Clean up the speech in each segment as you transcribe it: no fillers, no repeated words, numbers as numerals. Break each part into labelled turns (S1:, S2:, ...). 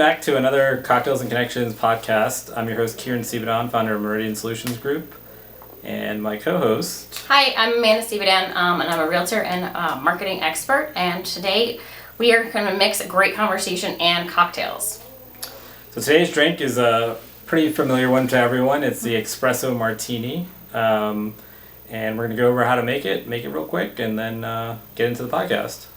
S1: Back to another Cocktails and Connections podcast. I'm your host, Kieran Seebadan, founder of Meridian Solutions Group, and my co-host.
S2: Hi, I'm Amanda Seebadan, and I'm a realtor and marketing expert, and today we are going to mix a great conversation and cocktails.
S1: So today's drink is a pretty familiar one to everyone. It's the Espresso Martini, and we're going to go over how to make it real quick, and then get into the podcast.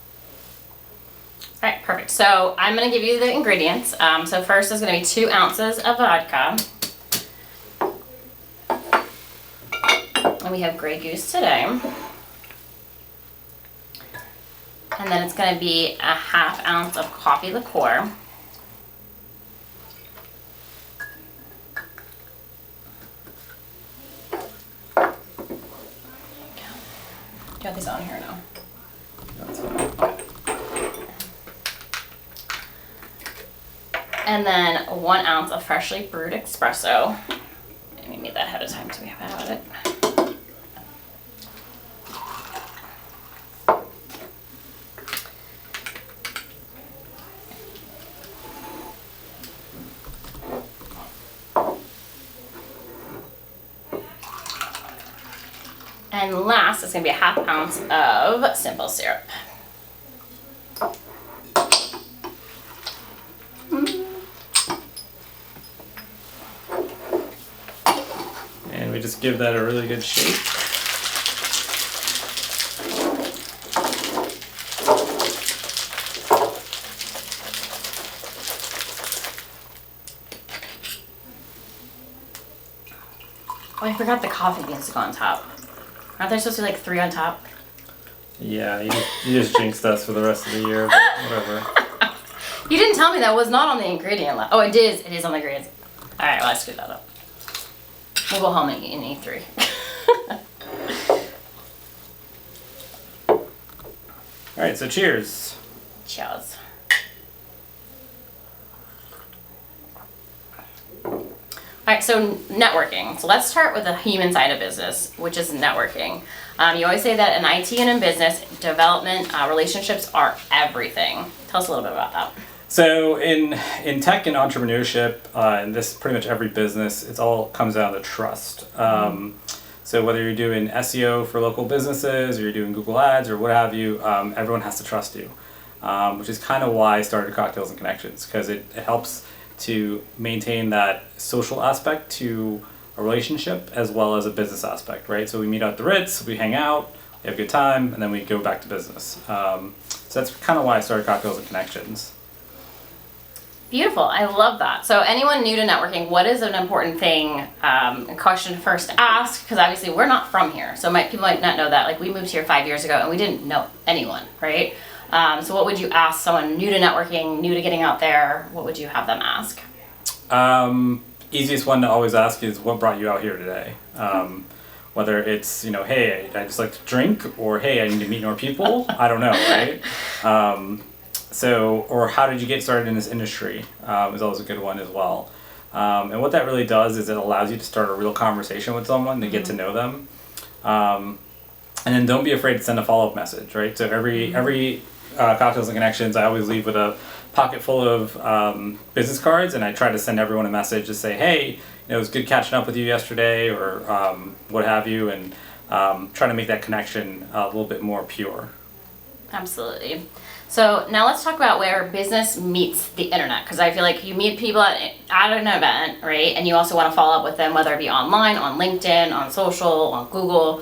S2: All right, perfect. So I'm going to give you the ingredients. So first is going to be 2 ounces of vodka. And we have Grey Goose today. And then it's going to be a 1/2 ounce of coffee liqueur. Do you have these on here now?
S1: That's fine.
S2: And then 1 ounce of freshly brewed espresso. And we made that ahead of time so we have it. And last is going to be a 1/2 ounce of simple syrup.
S1: And we just give that a really good shake.
S2: Oh, I forgot the coffee beans to go on top. Aren't there supposed to be like 3 on top?
S1: Yeah, you just jinxed us for the rest of the year, but whatever.
S2: You didn't tell me that was not on the ingredient list. Oh, it is. It is on the ingredients. All right, well, I screwed that up. We'll go home and eat 3.
S1: All right, so cheers.
S2: Cheers. All right, so networking. So let's start with the human side of business, which is networking. You always say that in IT and in business development, relationships are everything. Tell us a little bit about that.
S1: So in tech and entrepreneurship, and this pretty much every business, it all comes down to trust. So whether you're doing SEO for local businesses or you're doing Google Ads or what have you, everyone has to trust you, which is kind of why I started Cocktails and Connections, because it helps to maintain that social aspect to a relationship as well as a business aspect, right? So we meet at the Ritz, we hang out, we have a good time, and then we go back to business. So that's kind of why I started Cocktails and Connections.
S2: Beautiful. I love that. So anyone new to networking, what is an important thing, a question first to ask? Because obviously we're not from here. So people might not know that. Like we moved here 5 years ago and we didn't know anyone, right? So what would you ask someone new to networking, new to getting out there? What would you have them ask?
S1: Easiest one to always ask is what brought you out here today? Whether it's, hey, I just like to drink, or hey, I need to meet more people. I don't know, right? Or how did you get started in this industry is always a good one as well. And what that really does is it allows you to start a real conversation with someone, to get to know them. And then don't be afraid to send a follow-up message, right? So every Cocktails and Connections, I always leave with a pocket full of business cards, and I try to send everyone a message to say, hey, it was good catching up with you yesterday, or what have you, and try to make that connection a little bit more pure.
S2: Absolutely. So now let's talk about where business meets the internet, because I feel like you meet people at an event, right? And you also want to follow up with them, whether it be online, on LinkedIn, on social, on Google.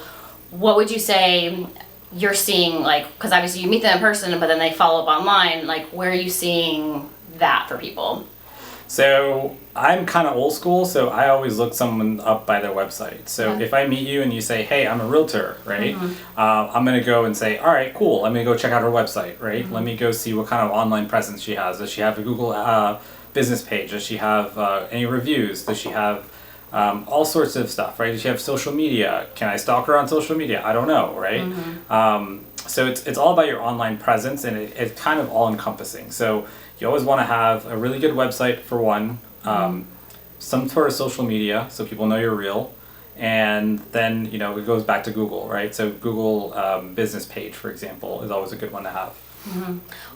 S2: What would you say you're seeing, because obviously you meet them in person, but then they follow up online, where are you seeing that for people?
S1: So I'm kind of old school, so I always look someone up by their website. So if I meet you and you say, hey, I'm a realtor, right? I'm going to go and say, all right, cool. I'm going to go check out her website, right? Let me go see what kind of online presence she has. Does she have a Google business page? Does she have any reviews? Does she have all sorts of stuff, right? Does she have social media? Can I stalk her on social media? I don't know, right? So it's all about your online presence, and it's kind of all encompassing. So you always want to have a really good website for one, some sort of social media so people know you're real, and then it goes back to Google, right? So Google business page, for example, is always a good one to have.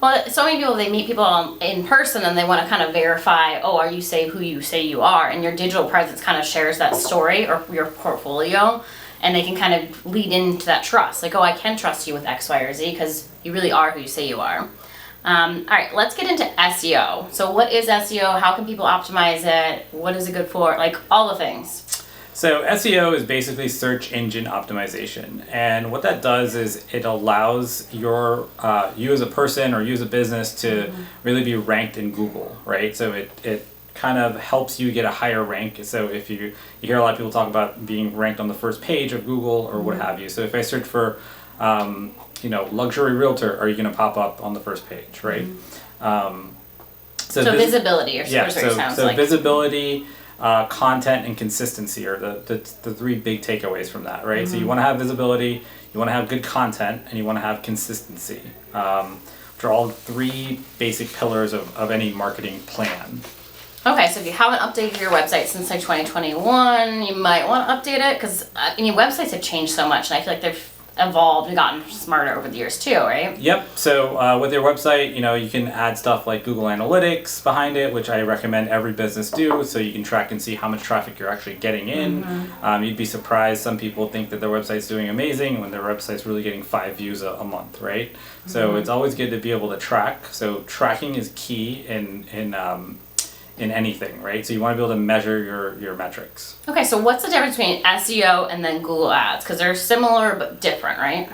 S2: Well, so many people, they meet people in person and they want to kind of verify, oh, are you who you say you are? And your digital presence kind of shares that story or your portfolio, and they can kind of lead into that trust. Like, oh, I can trust you with X, Y, or Z because you really are who you say you are. All right, let's get into SEO. So what is SEO? How can people optimize it? What is it good for? Like, all the things.
S1: So SEO is basically search engine optimization, and what that does is it allows you as a person or you as a business to really be ranked in Google, right? So it kind of helps you get a higher rank. So if you hear a lot of people talk about being ranked on the first page of Google or what have you. So if I search for luxury realtor, are you going to pop up on the first page, right?
S2: So visibility, or sounds like.
S1: Visibility. Content and consistency are the three big takeaways from that, right? So you want to have visibility, you want to have good content, and you want to have consistency, which are all three basic pillars of any marketing plan.
S2: Okay, so if you haven't updated your website since like 2021, you might want to update it because websites have changed so much, and I feel like they've evolved and gotten smarter over the years too, right?
S1: Yep. So with your website, you can add stuff like Google Analytics behind it, which I recommend every business do, so you can track and see how much traffic you're actually getting in. You'd be surprised. Some people think that their website's doing amazing when their website's really getting 5 views a month, right? So it's always good to be able to track. So tracking is key in anything, right? So you want to be able to measure your metrics.
S2: Okay, so what's the difference between SEO and then Google Ads? Because they're similar but different, right?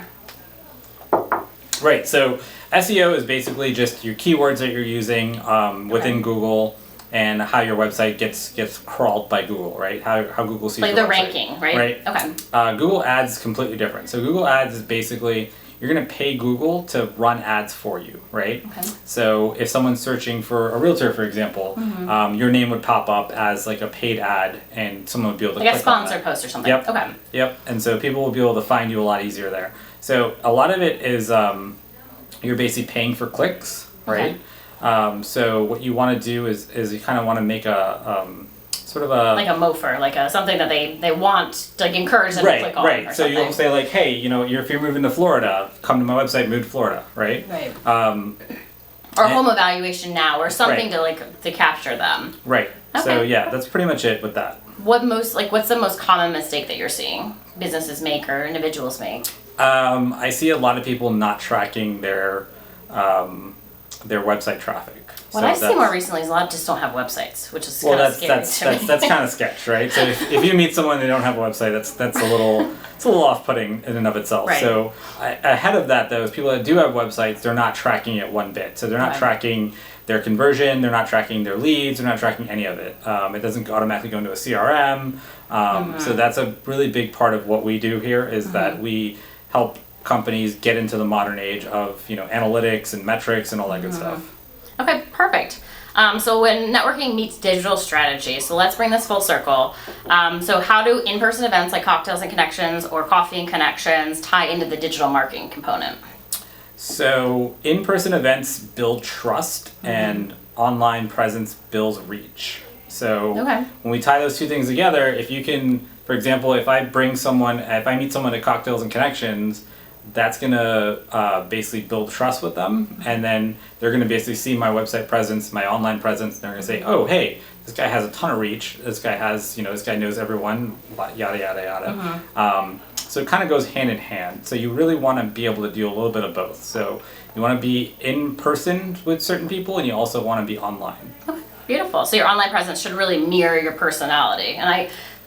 S1: Right, so SEO is basically just your keywords that you're using within Google and how your website gets crawled by Google, right? How Google sees
S2: like
S1: your
S2: the
S1: website.
S2: ranking, right?
S1: Right.
S2: Okay.
S1: Google Ads is completely different. So Google Ads is basically you're going to pay Google to run ads for you, right?
S2: Okay.
S1: So if someone's searching for a realtor, for example, your name would pop up as like a paid ad, and someone would be able to click
S2: like a sponsored post or something.
S1: Yep.
S2: Okay.
S1: Yep. And so people will be able to find you a lot easier there. So a lot of it is you're basically paying for clicks, right?
S2: Okay.
S1: So what you want to do is you kind of want to make a sort of a
S2: like a mofer, like something that they want to like encourage them to click on.
S1: Right.
S2: Or
S1: So
S2: something.
S1: you'll say like, hey, if you're moving to Florida, come to my website, move to Florida, right?
S2: Right.
S1: Or
S2: home evaluation now, or something to capture them.
S1: Right.
S2: Okay.
S1: So yeah, that's pretty much it with that.
S2: What's the most common mistake that you're seeing businesses make or individuals make?
S1: I see a lot of people not tracking their website traffic.
S2: What I see more recently is a lot just don't have websites, which is kind of scary to me.
S1: That's kind of sketch, right? So if you meet someone and they don't have a website, that's a little off-putting in and of itself.
S2: Right.
S1: So ahead of that, though, is people that do have websites, they're not tracking it one bit. So they're not tracking their conversion, they're not tracking their leads, they're not tracking any of it. It doesn't automatically go into a CRM. So that's a really big part of what we do here is that we help companies get into the modern age of analytics and metrics and all that good stuff.
S2: Okay, perfect. So when networking meets digital strategy, so let's bring this full circle. So how do in-person events like cocktails and connections or coffee and connections tie into the digital marketing component?
S1: So in-person events build trust and online presence builds reach. So when we tie those two things together, if you can, for example, if I meet someone at cocktails and connections, that's going to basically build trust with them, and then they're going to basically see my website presence, my online presence, and they're going to say, oh, hey, this guy has a ton of reach, this guy knows everyone, yada, yada, yada. So it kind of goes hand in hand. So you really want to be able to do a little bit of both. So you want to be in person with certain people, and you also want to be online.
S2: Okay, beautiful. So your online presence should really mirror your personality. And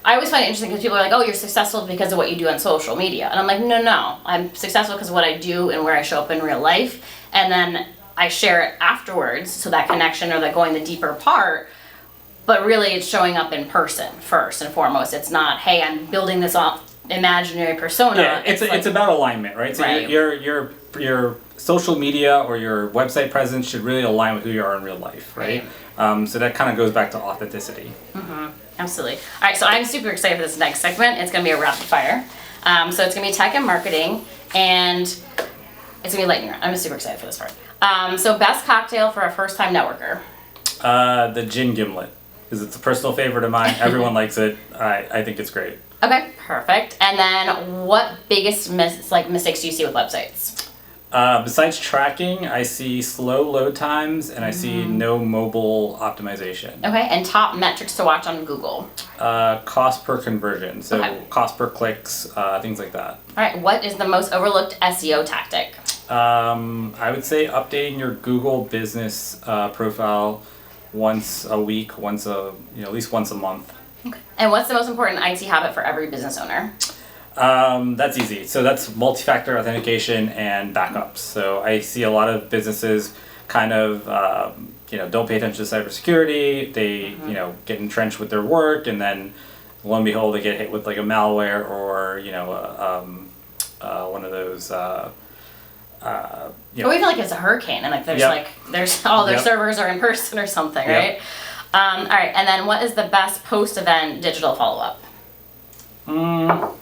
S2: I always find it interesting because people are like, oh, you're successful because of what you do on social media. And I'm like, no. I'm successful because of what I do and where I show up in real life. And then I share it afterwards, so that connection or that going the deeper part. But really, it's showing up in person first and foremost. It's not, hey, I'm building this imaginary persona.
S1: Yeah, it's about alignment, right? So your social media or your website presence should really align with who you are in real life, right? So that kind of goes back to authenticity.
S2: Absolutely. All right, so I'm super excited for this next segment. It's going to be a rapid fire. So it's going to be tech and marketing, and it's going to be lightning round. I'm super excited for this part. So best cocktail for a first-time networker?
S1: The gin gimlet, because it's a personal favorite of mine. Everyone likes it. I think it's great.
S2: Okay, perfect. And then what biggest mistakes do you see with websites?
S1: Besides tracking, I see slow load times and I see no mobile optimization.
S2: Okay, and top metrics to watch on Google.
S1: Cost per conversion, so cost per clicks, things like that.
S2: All right, what is the most overlooked SEO tactic?
S1: I would say updating your Google business profile once a week, at least once a month.
S2: Okay. And what's the most important IT habit for every business owner?
S1: That's easy. So that's multi-factor authentication and backups. So I see a lot of businesses kind of, don't pay attention to cybersecurity. They, get entrenched with their work, and then lo and behold, they get hit with like a malware or, one of those.
S2: Or even like it's a hurricane and like there's all their servers are in person or something, right? All right, and then what is the best post-event digital follow-up?
S1: I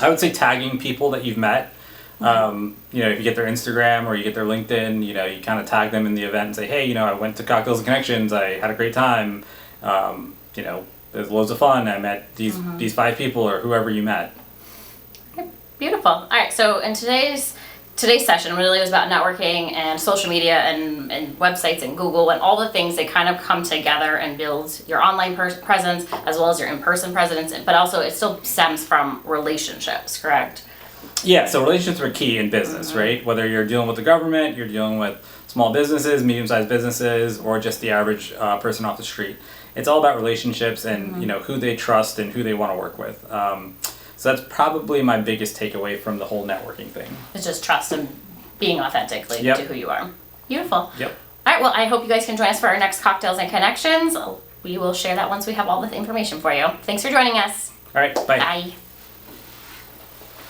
S1: would say tagging people that you've met. If you get their Instagram or you get their LinkedIn, you kind of tag them in the event and say, hey, I went to Cocktails and Connections, I had a great time. There's loads of fun. I met these 5 people or whoever you met.
S2: Okay, beautiful. All right, so in today's session really was about networking and social media and websites and Google and all the things that kind of come together and build your online presence as well as your in-person presence, but also it still stems from relationships, correct?
S1: Yeah, so relationships are key in business, right? Whether you're dealing with the government, you're dealing with small businesses, medium-sized businesses, or just the average person off the street. It's all about relationships and who they trust and who they want to work with. So that's probably my biggest takeaway from the whole networking thing. It's
S2: just trust and being authentically to who you are. Beautiful.
S1: Yep.
S2: All right, well, I hope you guys can join us for our next Cocktails and Connections. We will share that once we have all the information for you. Thanks for joining us.
S1: All right, bye.
S2: Bye.